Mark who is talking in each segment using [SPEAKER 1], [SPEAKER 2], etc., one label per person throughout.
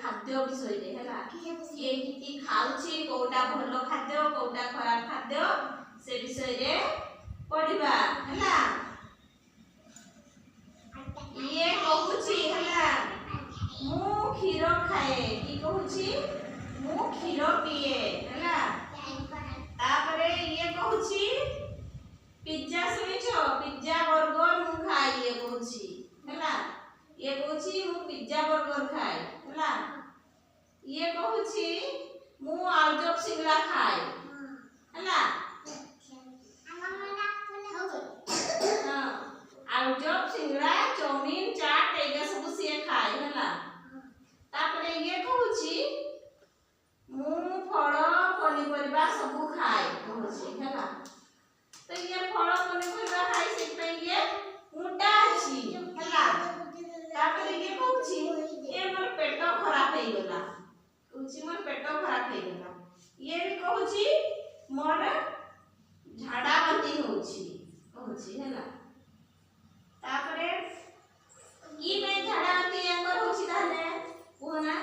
[SPEAKER 1] खाद्य विषय रे हला ये किति खाउची कोटा भलो खाद्य कोटा खराब खाद्य से विषय रे पढिबा हला ये कहूची हला मु क्षीर खाए की कहूची मु क्षीर पिए हला तापरे ये कहूची पिज्जा सुनिछो पिज्जा बर्गर मु खाए ये कहूची हला ये कहूची मु पिज्जा बर्गर खाए हला ये कहूची मु आलूचप सिंगड़ा खाए हला आलूचप सिंगड़ा चाउमीन चाट एगा सब से खाए हला तापरे ये कहूची मु फल पनिपरिबा सब खाए कहूची हला तो ये फल पनिपरिबा खाए से पे ये मोटा अछि हला तापरे ये कहूची ए मोर पेट खराब हे गेला कहूची मोर पेट खराब हे गेला ये भी कहूची मोर झाड़ा बांती होची कहूची हला तापरे ई पे झाड़ा बांती अंगर होची ताले कोना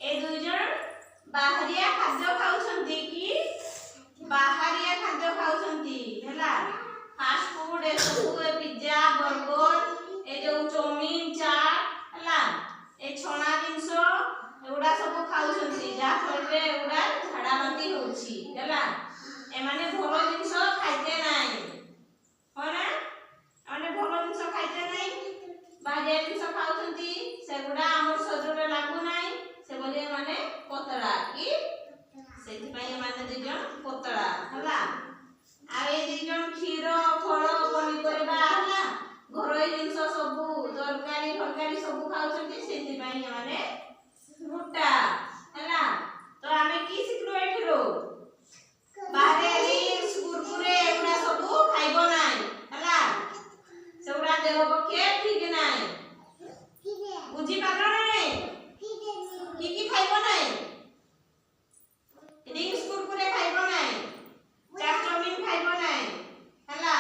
[SPEAKER 1] ए दुई जण बाहरिया खाद्य खाउछंती की बाहरिया खाद्य खाउछंती हला फास्ट फूड ए सब पिज्जा बर्गर ए जो चाउमीन चाट हला ए छणा जिंस एउडा सब खाउछंती जा फलरे एउडा झाड़ा बांती होची हला ए माने भलो जिंस खाइते नाही होना माने भलो जिंस खाइते नाही बाहरिया जिंस खाउछंती सेगुडा हमर शरीर रे लागु नाही से बोले माने पतला की सेति पई माने दुई जण पतला हला आ ए दुई जण क्षीर फल पनिपरिबा हला घरोई जिंस सब तरकारी फरकारी सब खाउछंती सेति पई माने मोटा हला तो आमे की सिखलो एठरो बाहरे कुरकुरे एगुडा सब खाइबो नाही हला सेगुडा देह पक्षे ठीक नाही बुझी पागल नाही की खाइबो नाही ड्रिंक्स कुरकुरे खाइबो नाही चाट चाउमीन खाइबो नाही हला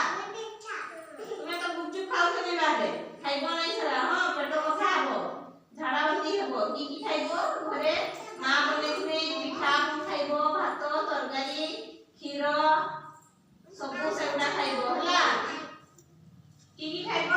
[SPEAKER 1] तुमे तो गुपचुप खाउछ ने बाहरे खाइबो नाही छरा हां पेट कथा हबो झाड़ा बांती हबो की खाइबो घरे मां बनेथुने पिठा खाइबो भात तरकारी क्षीर सब सेगुडा खाइबो हला की खाइबो